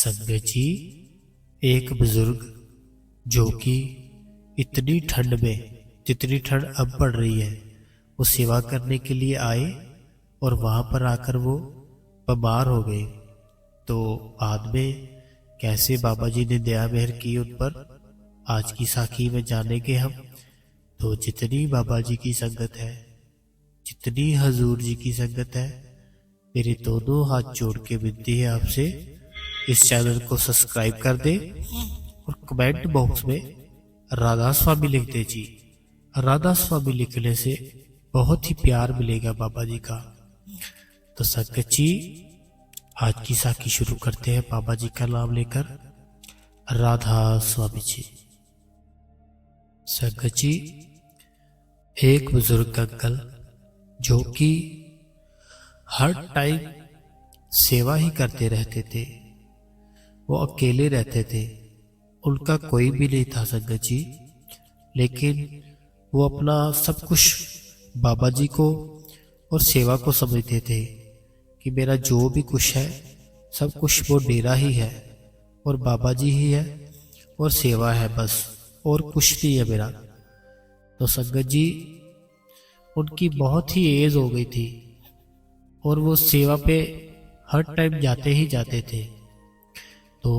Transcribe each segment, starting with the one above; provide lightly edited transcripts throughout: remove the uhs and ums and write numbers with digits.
संगत जी, एक बुजुर्ग जो कि इतनी ठंड में, जितनी ठंड अब पड़ रही है, वो सेवा करने के लिए आए और वहां पर आकर वो बीमार हो गए। तो बाद में कैसे बाबा जी ने दया मेहर की उन पर, आज की साखी में जानेंगे हम। तो जितनी बाबा जी की संगत है, जितनी हजूर जी की संगत है, मेरे दोनों हाथ जोड़ के विनती है आपसे, इस चैनल को सब्सक्राइब कर दे और कमेंट बॉक्स में राधा स्वामी लिख दे जी। राधा स्वामी लिखने से बहुत ही प्यार मिलेगा बाबा जी का। तो संगत जी, आज की साखी शुरू करते हैं बाबा जी का नाम लेकर। राधा स्वामी जी। संगत जी, एक बुजुर्ग अंकल जो कि हर टाइम सेवा ही करते रहते थे, वो अकेले रहते थे, उनका कोई भी नहीं था संगत जी। लेकिन वो अपना सब कुछ बाबा जी को और सेवा को समझते थे कि मेरा जो भी कुछ है सब कुछ वो डेरा ही है और बाबा जी ही है और सेवा है, बस और कुछ नहीं है मेरा। तो संगत जी, उनकी बहुत ही एज हो गई थी और वो सेवा पे हर टाइम जाते ही जाते थे। तो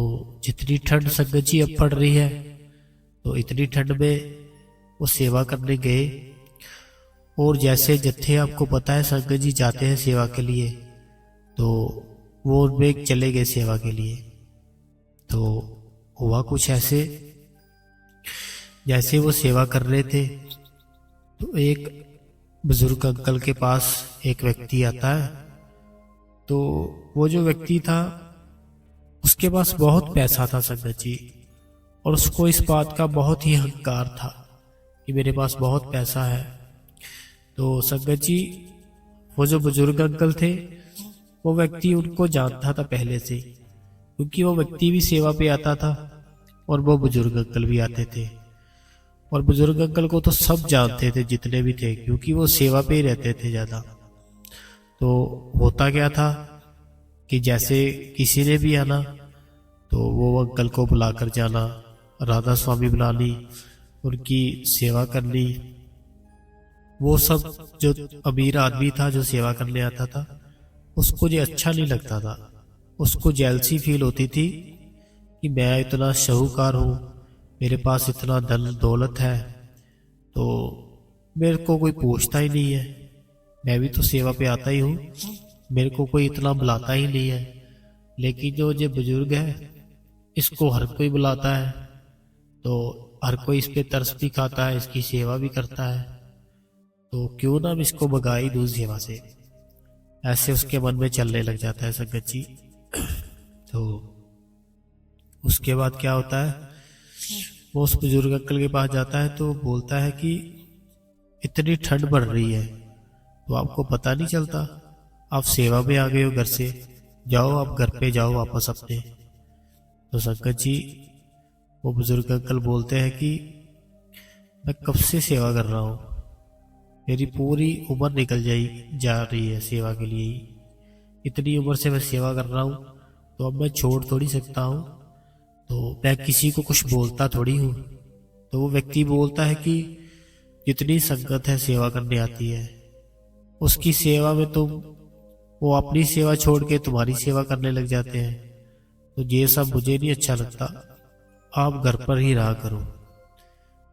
जितनी ठंड संगत जी अब पड़ रही है, तो इतनी ठंड में वो सेवा करने गए। और जैसे जत्थे आपको पता है संगत जी जाते हैं सेवा के लिए, तो वो उनमें चले गए सेवा के लिए। तो हुआ कुछ ऐसे, जैसे वो सेवा कर रहे थे तो एक बुजुर्ग अंकल के पास एक व्यक्ति आता है। तो वो जो व्यक्ति था, उसके पास बहुत पैसा था संगत जी, और उसको इस बात का बहुत ही अहंकार था कि मेरे पास बहुत पैसा है। तो संगत जी, वो जो बुजुर्ग अंकल थे, वो व्यक्ति उनको जानता था पहले से, क्योंकि वो व्यक्ति भी सेवा पे आता था और वो बुजुर्ग अंकल भी आते थे। और बुजुर्ग अंकल को तो सब जानते थे जितने भी थे, क्योंकि वो सेवा पे ही रहते थे ज्यादा। तो होता क्या था कि जैसे किसी ने भी आना तो वो अंकल को बुलाकर जाना, राधा स्वामी बुलानी, उनकी सेवा करनी। वो सब जो अमीर आदमी था जो सेवा करने आता था, उसको ये अच्छा नहीं लगता था। उसको जेलसी फील होती थी कि मैं इतना शाहूकार हूँ, मेरे पास इतना धन दौलत है, तो मेरे को कोई पूछता ही नहीं है। मैं भी तो सेवा पे आता ही हूँ, मेरे को कोई इतना बुलाता ही नहीं है। लेकिन जो ये बुजुर्ग है, इसको हर कोई बुलाता है, तो हर कोई इस पे तरस भी खाता है, इसकी सेवा भी करता है, तो क्यों ना मैं इसको भगा ही दूं सेवा से। ऐसे उसके मन में चलने लग जाता है संगत जी। तो उसके बाद क्या होता है, वो उस बुजुर्ग अंकल के पास जाता है तो बोलता है कि इतनी ठंड बढ़ रही है तो आपको पता नहीं चलता, आप सेवा में आ गए हो घर से, जाओ आप घर पे जाओ वापस अपने। तो संगत जी, वो बुजुर्ग अंकल बोलते हैं कि मैं कब से सेवा कर रहा हूँ, मेरी पूरी उम्र निकल जा रही है सेवा के लिए ही। इतनी उम्र से मैं सेवा कर रहा हूँ, तो अब मैं छोड़ थोड़ी सकता हूँ, तो मैं किसी को कुछ बोलता थोड़ी हूँ। तो वो व्यक्ति बोलता है कि जितनी संगत है सेवा करने आती है, उसकी सेवा में तुम, वो अपनी सेवा छोड़ के तुम्हारी सेवा करने लग जाते हैं, तो ये सब मुझे नहीं अच्छा लगता। आप घर पर ही रहा करो,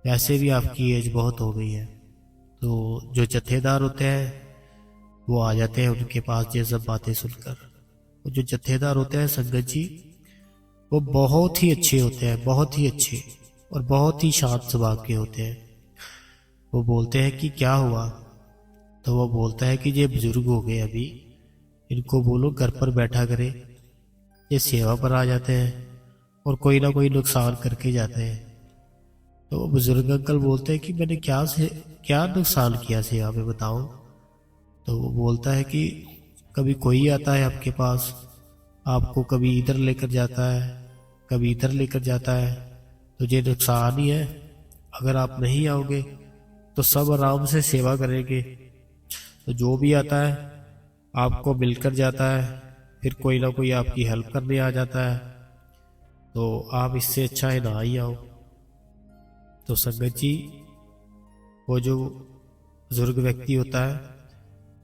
वैसे भी आपकी एज बहुत हो गई है। तो जो जत्थेदार होते हैं वो आ जाते हैं उनके पास ये सब बातें सुनकर। वो जो जत्थेदार होते हैं संगत जी, वो बहुत ही अच्छे होते हैं, बहुत ही अच्छे और बहुत ही शांत स्वभाव के होते हैं। वो बोलते हैं कि क्या हुआ, तो वो बोलता है कि ये बुजुर्ग हो गए, अभी इनको बोलो घर पर बैठा करे, ये सेवा पर आ जाते हैं और कोई ना कोई नुकसान करके जाते हैं। तो वो बुजुर्ग अंकल बोलते हैं कि मैंने क्या नुकसान किया सेवा में, बताओ। तो वो बोलता है कि कभी कोई आता है आपके पास, आपको कभी इधर लेकर जाता है, कभी इधर लेकर जाता है, तो ये नुकसान ही है। अगर आप नहीं आओगे तो सब आराम से सेवा करेंगे, तो जो भी आता है आपको मिलकर जाता है, फिर कोई ना कोई आपकी हेल्प करने आ जाता है, तो आप इससे अच्छा है ना ही आओ। तो संगत जी, वो जो बुजुर्ग व्यक्ति होता है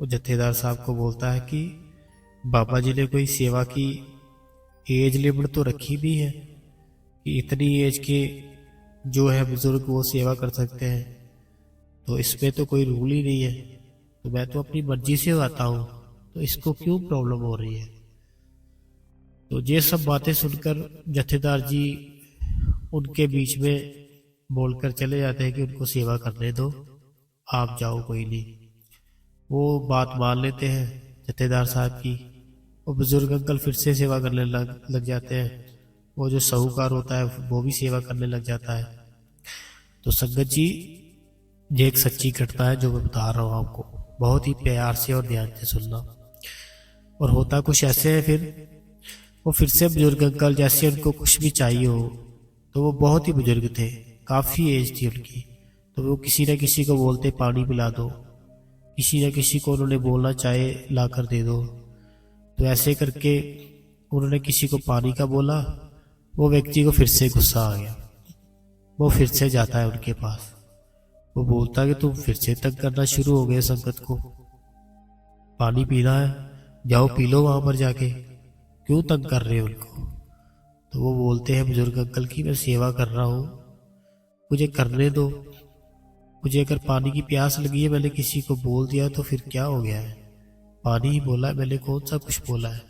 वो जत्थेदार साहब को बोलता है कि बाबा जी ने कोई सेवा की एज लिमिट तो रखी भी है कि इतनी एज के जो है बुजुर्ग वो सेवा कर सकते हैं, तो इसमें तो कोई रूल ही नहीं है, तो मैं तो अपनी मर्जी से आता हूँ, तो इसको क्यों प्रॉब्लम हो रही है। तो ये सब बातें सुनकर जत्थेदार जी उनके बीच में बोलकर चले जाते हैं कि उनको सेवा करने दो, आप जाओ कोई नहीं। वो बात मान लेते हैं जत्थेदार साहब की। वो बुजुर्ग अंकल फिर से सेवा करने लग जाते हैं। वो जो साहूकार होता है वो भी सेवा करने लग जाता है। तो संगत जी, ये एक सच्ची घटना है जो मैं बता रहा हूँ आपको, बहुत ही प्यार से और ध्यान से सुनना। और होता कुछ ऐसे है, फिर वो फिर से बुजुर्ग अंकल जैसे उनको कुछ भी चाहिए हो, तो वो बहुत ही बुजुर्ग थे, काफी एज थी उनकी, तो वो किसी न किसी को बोलते पानी पिला दो, किसी न किसी को उन्होंने बोलना चाहे ला कर दे दो। तो ऐसे करके उन्होंने किसी को पानी का बोला, वो व्यक्ति को फिर से गुस्सा आ गया। वो फिर से जाता है उनके पास, वो बोलता है कि तुम फिर से तंग करना शुरू हो गए संगत को, पानी पीना है जाओ पी लो वहां पर जाके, क्यों तंग कर रहे हो उनको। तो वो बोलते हैं बुजुर्ग अंकल की मैं सेवा कर रहा हूँ, मुझे करने दो, मुझे अगर पानी की प्यास लगी है, मैंने किसी को बोल दिया तो फिर क्या हो गया है, पानी ही बोला है मैंने, कौन सा कुछ बोला है।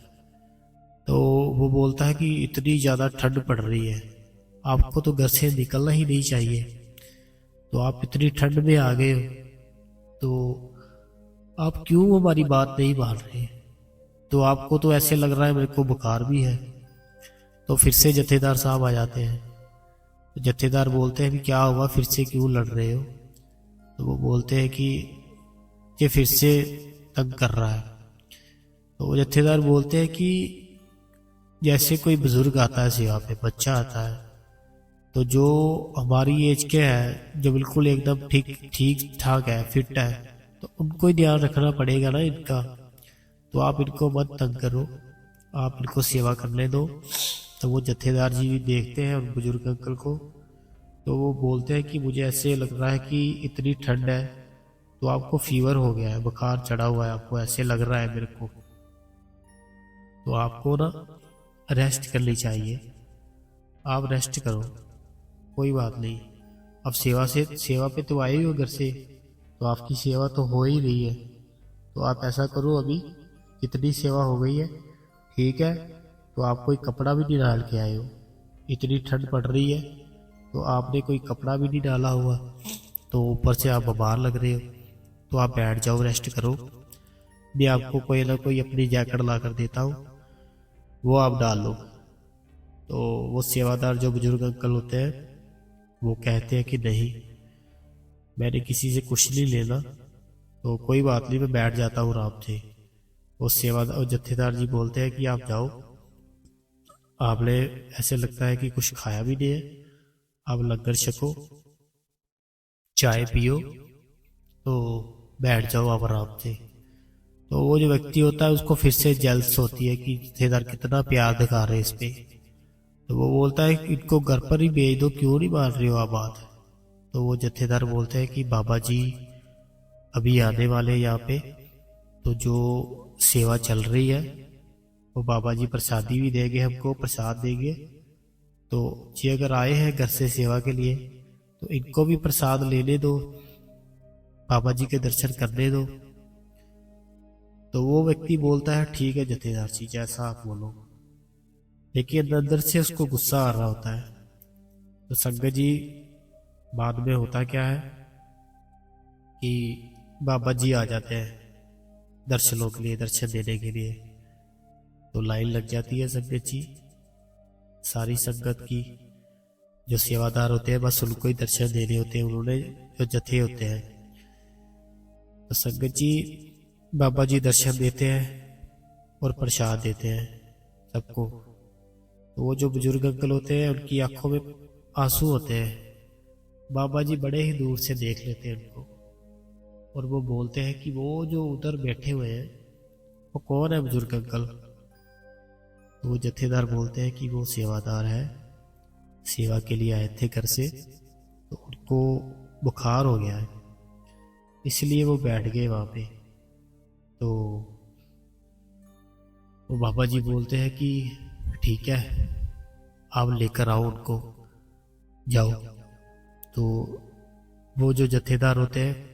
तो वो बोलता है कि इतनी ज्यादा ठंड पड़ रही है, आपको तो घर से निकलना ही नहीं चाहिए, तो आप इतनी ठंड में आ गए हो, तो आप क्यों हमारी बात नहीं मान रहे। तो आपको तो ऐसे लग रहा है मेरे को बुखार भी है। तो फिर से जत्थेदार साहब आ जाते हैं। तो जत्थेदार बोलते हैं कि क्या हुआ, फिर से क्यों लड़ रहे हो। तो वो बोलते हैं कि ये फिर से तंग कर रहा है। तो वो जत्थेदार बोलते हैं कि जैसे कोई बुजुर्ग आता है सेवा पे, बच्चा आता है, तो जो हमारी एज के है, जो बिल्कुल एकदम ठीक ठीक ठाक है, फिट है, तो उनको ही ध्यान रखना पड़ेगा ना इनका। तो आप इनको मत तंग करो, आप इनको सेवा करने दो। तो वो जत्थेदार जी भी देखते हैं उन बुजुर्ग अंकल को, तो वो बोलते हैं कि मुझे ऐसे लग रहा है कि इतनी ठंड है, तो आपको फीवर हो गया है, बुखार चढ़ा हुआ है, आपको ऐसे लग रहा है मेरे को, तो आपको ना रेस्ट करनी चाहिए, आप रेस्ट करो, कोई बात नहीं। अब सेवा पे तो आए ही हो घर से, तो आपकी सेवा तो हो ही रही है, तो आप ऐसा करो, अभी इतनी सेवा हो गई है, ठीक है, तो आप कोई कपड़ा भी नहीं डाल के आए हो, इतनी ठंड पड़ रही है, तो आपने कोई कपड़ा भी नहीं डाला हुआ, तो ऊपर से आप बीमार लग रहे हो, तो आप बैठ जाओ, रेस्ट करो, मैं आपको कोई ना कोई अपनी जैकेट ला कर देता हूँ, वो आप डाल लो। तो वो सेवादार जो बुजुर्ग अंकल होते हैं वो कहते हैं कि नहीं, मैंने किसी से कुछ नहीं लेना, तो कोई बात नहीं, मैं बैठ जाता हूँ आराम से। वो सेवादार जत्थेदार जी बोलते हैं कि आप जाओ, आपने ऐसे लगता है कि कुछ खाया भी नहीं है, आप लंगर छको, चाय पियो, तो बैठ जाओ आप आराम से। तो वो जो व्यक्ति होता है उसको फिर से जेलस होती है कि जत्थेदार कितना प्यार दिखा रहे हैं इस पे। तो वो बोलता है कि इनको घर पर ही भेज दो, क्यों नहीं मान रहे हो आप बात। तो वो जत्थेदार बोलते हैं कि बाबा जी अभी आने वाले यहाँ पे, तो जो सेवा चल रही है वो बाबा जी प्रसादी भी देंगे, हमको प्रसाद देंगे, तो ये अगर आए हैं घर से सेवा के लिए तो इनको भी प्रसाद लेने दो, बाबा जी के दर्शन करने दो। तो वो व्यक्ति बोलता है ठीक है जत्थेदार जी, जैसा आप बोलो, लेकिन अंदर से उसको गुस्सा आ रहा होता है। तो संगत जी, बाद में होता क्या है कि बाबा जी आ जाते हैं दर्शनों के लिए, दर्शन देने के लिए। तो लाइन लग जाती है संगत जी, सारी संगत की, जो सेवादार होते हैं बस उनको ही दर्शन देने होते हैं, उन्होंने जो जत्थे होते हैं। तो संगत जी, बाबा जी दर्शन देते हैं और प्रसाद देते हैं सबको। तो वो जो बुजुर्ग अंकल होते हैं उनकी आंखों में आंसू होते हैं, बाबा जी बड़े ही दूर से देख लेते हैं उनको, और वो बोलते हैं कि वो जो उधर बैठे हुए हैं वो कौन है बुजुर्ग अंकल। तो वो जत्थेदार बोलते हैं कि वो सेवादार है, सेवा के लिए आए थे घर से, तो उनको बुखार हो गया है, इसलिए वो बैठ गए वहाँ पे। तो वो बाबा जी बोलते हैं कि ठीक है, आप लेकर आओ उनको, जाओ। तो वो जो जत्थेदार होते हैं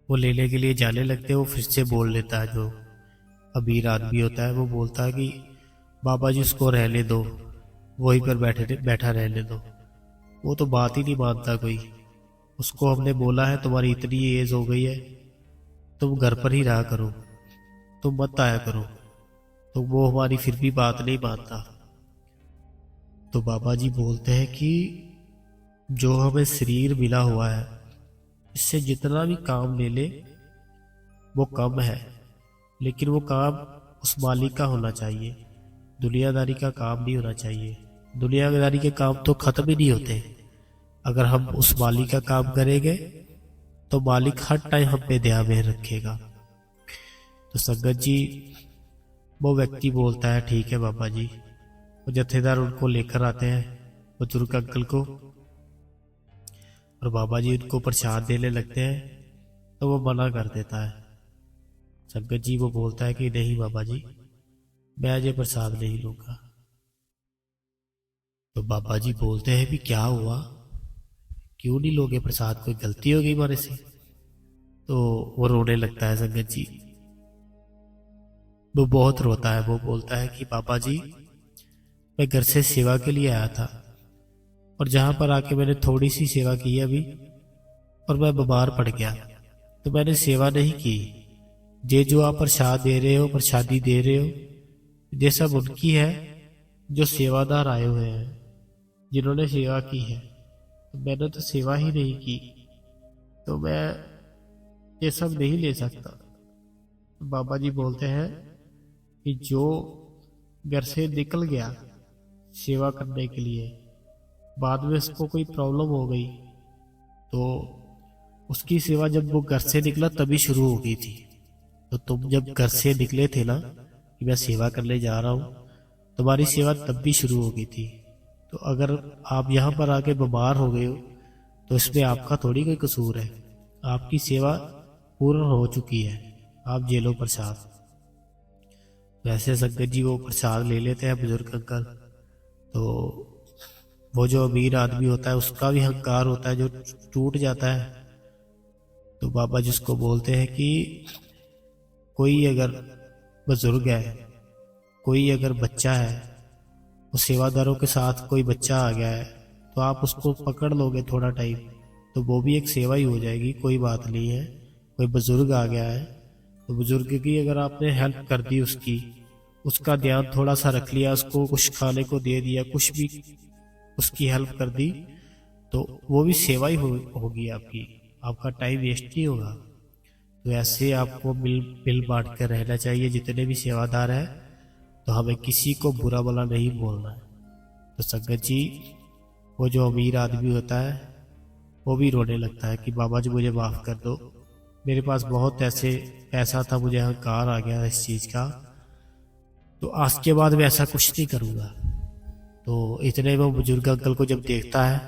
वो लेने के लिए जाने लगते हैं। वो फिर से बोल लेता है, जो अमीर आदमी होता है वो बोलता है कि बाबा जी उसको रहने दो, वहीं पर बैठा रहने दो। वो तो बात ही नहीं मानता कोई। उसको हमने बोला है तुम्हारी इतनी एज हो गई है, तुम घर पर ही रहा करो, तुम मत आया करो। तो वो हमारी फिर भी बात नहीं मानता। तो बाबा जी बोलते हैं कि जो हमें शरीर मिला हुआ है, इससे जितना भी काम ले ले वो कम है, लेकिन वो काम उस मालिक का होना चाहिए, दुनियादारी का काम नहीं होना चाहिए। दुनियादारी के काम तो खत्म ही नहीं होते। अगर हम उस मालिक का काम करेंगे तो मालिक हर टाइम हम पे ध्यान में रखेगा। तो संगत जी, वो व्यक्ति बोलता है ठीक है बाबा जी। वो जत्थेदार उनको लेकर आते हैं, बुजुर्ग अंकल को, और बाबा जी उनको प्रसाद देने लगते हैं। तो वो मना कर देता है। संगत जी वो बोलता है कि नहीं बाबा जी, मैं आज ये प्रसाद नहीं लूंगा। तो बाबा जी बोलते हैं भी क्या हुआ, क्यों नहीं लोगे प्रसाद, कोई गलती हो गई हमारे से? तो वो रोने लगता है संगत जी, वो बहुत रोता है। वो बोलता है कि बाबा जी, मैं घर से सेवा के लिए आया था, और जहां पर आके मैंने थोड़ी सी सेवा की अभी, और मैं बीमार पड़ गया, तो मैंने सेवा नहीं की। ये जो आप प्रसाद दे रहे हो, प्रसादी दे रहे हो, ये सब उनकी है जो सेवादार आए हुए हैं, जिन्होंने सेवा की है। तो मैंने तो सेवा ही नहीं की, तो मैं ये सब नहीं ले सकता। तो बाबा जी बोलते हैं कि जो घर से निकल गया सेवा करने के लिए, बाद में उसको कोई प्रॉब्लम हो गई, तो उसकी सेवा जब वो घर से निकला तभी शुरू हो गई थी। तो तुम जब घर से निकले थे ना कि मैं सेवा करने जा रहा हूँ, तुम्हारी सेवा तब भी शुरू हो गई थी। तो अगर आप यहाँ पर आके बीमार हो गए हो तो इसमें आपका थोड़ी कोई कसूर है, आपकी सेवा पूर्ण हो चुकी है, आप जे लो प्रसाद। वैसे संगत जी वो प्रसाद ले लेते हैं बुजुर्ग अंकल। तो वो जो अमीर आदमी होता है उसका भी अहंकार होता है जो टूट जाता है। तो बाबा जी उसको बोलते हैं कि कोई अगर बुजुर्ग है, कोई अगर बच्चा है, वो सेवादारों के साथ कोई बच्चा आ गया है, तो आप उसको पकड़ लोगे थोड़ा टाइम, तो वो भी एक सेवा ही हो जाएगी, कोई बात नहीं है। कोई बुजुर्ग आ गया है, तो बुजुर्ग की अगर आपने हेल्प कर दी, उसका ध्यान थोड़ा सा रख लिया, उसको कुछ खाने को दे दिया, कुछ भी उसकी हेल्प कर दी, तो वो भी सेवा ही होगी आपकी, आपका टाइम वेस्ट नहीं होगा। तो ऐसे आपको मिल बांट कर रहना चाहिए, जितने भी सेवादार हैं। तो हमें किसी को बुरा भला नहीं बोलना है। तो संगत जी, वो जो अमीर आदमी होता है वो भी रोने लगता है कि बाबा जी मुझे माफ़ कर दो, मेरे पास बहुत ऐसे पैसा था, मुझे अहंकार आ गया इस चीज़ का, तो आज के बाद मैं ऐसा कुछ नहीं करूँगा। तो इतने में बुजुर्ग अंकल को जब देखता है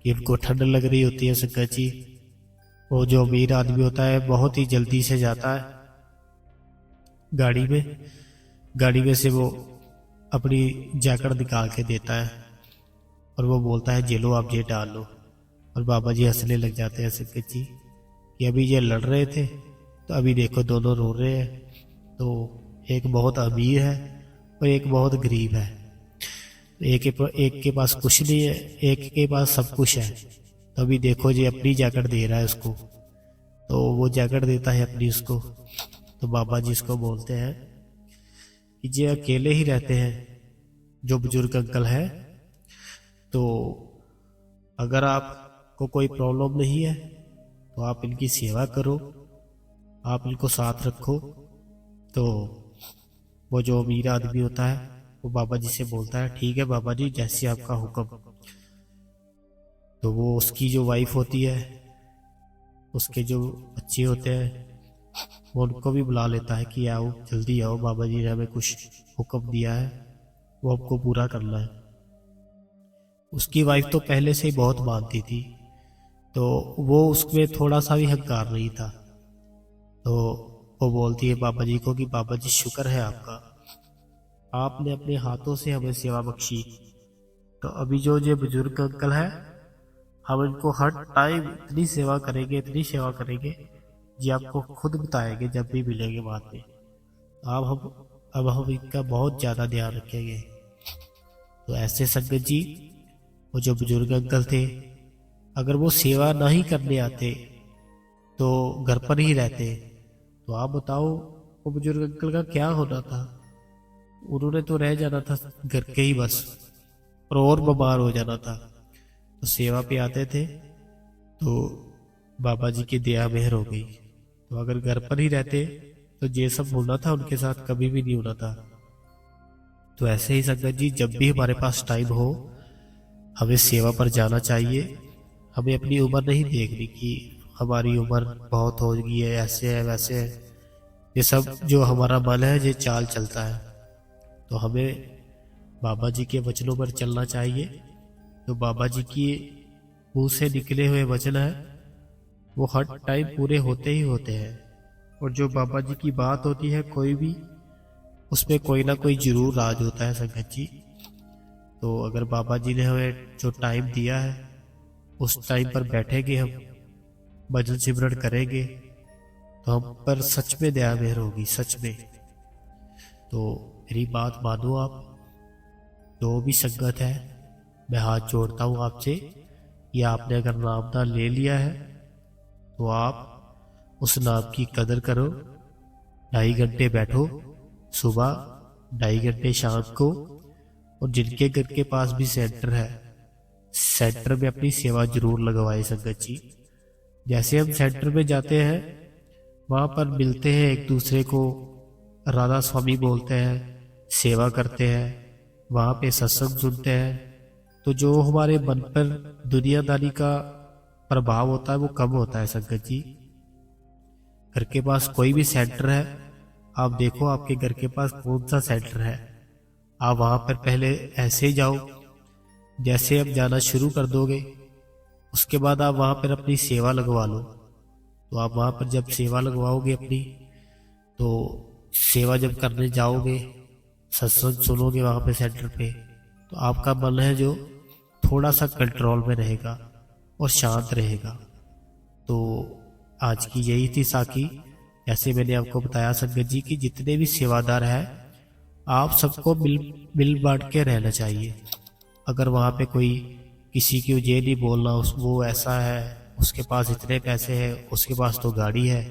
कि उनको ठंड लग रही होती है, संगत जी, वो जो अमीर आदमी होता है बहुत ही जल्दी से जाता है गाड़ी में से वो अपनी जैकेट निकाल के देता है, और वो बोलता है जे लो आप ये डाल लो। और बाबा जी हंसने लग जाते हैं संगत जी कि अभी ये लड़ रहे थे, तो अभी देखो दोनों रो रहे हैं। तो एक बहुत अमीर है और एक बहुत गरीब है। एक के पास कुछ नहीं है, एक के पास सब कुछ है। तो अभी देखो जी अपनी जैकेट दे रहा है उसको, तो वो जैकेट देता है अपनी उसको। तो बाबा जी इसको बोलते हैं कि ये अकेले ही रहते हैं जो बुजुर्ग अंकल है, तो अगर आपको कोई प्रॉब्लम नहीं है तो आप इनकी सेवा करो, आप इनको साथ रखो। तो वो जो अमीर आदमी होता है वो बाबा जी से बोलता है ठीक है बाबा जी, जैसे आपका हुक्म। तो वो उसकी जो वाइफ होती है, उसके जो बच्चे होते हैं, वो उनको भी बुला लेता है कि आओ जल्दी आओ, बाबा जी ने हमें कुछ हुक्म दिया है, वो आपको पूरा करना है। उसकी वाइफ तो पहले से ही बहुत मानती थी, तो वो उसमें थोड़ा सा भी हकदार नहीं था। तो वो बोलती है बाबा जी को कि बाबा जी शुक्र है आपका, आपने अपने हाथों से हमें सेवा बख्शी। तो अभी जो ये बुजुर्ग अंकल है, हम इनको हर टाइम इतनी सेवा करेंगे, इतनी सेवा करेंगे, जी आपको खुद बताएंगे जब भी मिलेंगे बाद में। अब हम इनका बहुत ज़्यादा ध्यान रखेंगे। तो ऐसे संगत जी, वो जो बुजुर्ग अंकल थे, अगर वो सेवा नहीं करने आते तो घर पर ही रहते, तो आप बताओ वो बुजुर्ग अंकल का क्या होना था। उन्होंने तो रह जाना था घर के ही बस, और बीमार हो जाना था। तो सेवा पे आते थे तो बाबा जी की दया मेहर हो गई। तो अगर घर पर ही रहते तो ये सब होना था उनके साथ कभी भी नहीं होना था। तो ऐसे ही संगत जी, जब भी हमारे पास टाइम हो हमें सेवा पर जाना चाहिए। हमें अपनी उम्र नहीं देखनी कि हमारी उम्र बहुत हो गई है, ऐसे है वैसे है। ये सब जो हमारा मन है ये चाल चलता है। तो हमें बाबा जी के वचनों पर चलना चाहिए। तो बाबा जी की मुंह से निकले हुए वचन है वो हर टाइम पूरे होते ही होते हैं। और जो बाबा जी की बात होती है कोई भी, उसमें कोई ना कोई जरूर राज होता है संगत जी। तो अगर बाबा जी ने हमें जो टाइम दिया है उस टाइम पर बैठेंगे, हम भजन सिमरन करेंगे, तो हम पर सच में दया मेहर होगी, सच में। तो मेरी बात मानो आप, जो भी संगत है, मैं हाथ जोड़ता हूँ आपसे कि आपने अगर नाम ना ले लिया है तो आप उस नाम की कदर करो। 2.5 घंटे बैठो सुबह, 2.5 घंटे शाम को। और जिनके घर के पास भी सेंटर है, सेंटर में अपनी सेवा जरूर लगवाए संगत जी। जैसे हम सेंटर में जाते हैं वहां पर मिलते हैं एक दूसरे को, राधा स्वामी बोलते हैं, सेवा करते हैं, वहां पे सत्संग सुनते हैं। तो जो हमारे मन पर दुनियादारी का प्रभाव होता है वो कम होता है संगत जी। घर के पास कोई भी सेंटर है, आप देखो आपके घर के पास कौन सा सेंटर है, आप वहां पर पहले ऐसे ही जाओ। जैसे अब जाना शुरू कर दोगे उसके बाद आप वहां पर अपनी सेवा लगवा लो। तो आप वहां पर जब सेवा लगवाओगे अपनी, तो सेवा जब करने जाओगे, सत्संग सुनोगे वहां पे सेंटर पे, तो आपका मन है जो थोड़ा सा कंट्रोल में रहेगा और शांत रहेगा। तो आज की यही थी साखी। जैसे मैंने आपको बताया संगत जी कि जितने भी सेवादार हैं आप सबको मिल बांट के रहना चाहिए। अगर वहां पे कोई किसी की ये नहीं बोलना वो ऐसा है, उसके पास इतने पैसे हैं, उसके पास तो गाड़ी है,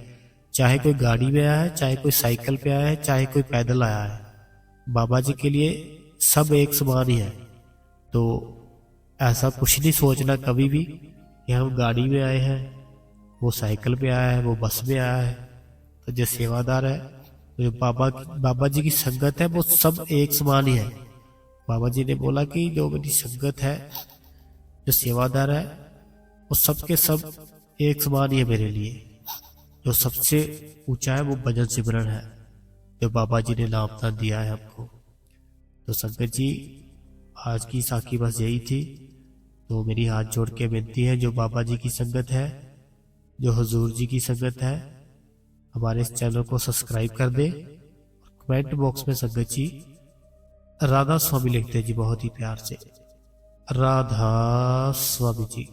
चाहे कोई गाड़ी में आया है, चाहे कोई साइकिल पे आया है, चाहे कोई पैदल आया है, बाबा जी के लिए सब एक समान ही है। तो ऐसा कुछ नहीं सोचना कभी भी कि हम गाड़ी में आए हैं, वो साइकिल पे आया है, वो बस में आया है। तो जो सेवादार है, तो जो बाबा जी की संगत है वो सब एक समान ही है। बाबा जी ने बोला कि जो मेरी संगत है, जो सेवादार है, वो सबके सब एक समान ही है मेरे लिए। जो सबसे ऊंचा है वो भजन सिमरन है, जो बाबा जी ने नामदान दिया है हमको। तो संगत जी, आज की साखी बस यही थी। तो मेरी हाथ जोड़ के विनती है, जो बाबा जी की संगत है, जो हुजूर जी की संगत है, हमारे इस चैनल को सब्सक्राइब कर दे। कमेंट बॉक्स में संगत जी राधा स्वामी लिखते जी बहुत ही प्यार से, राधा स्वामी जी।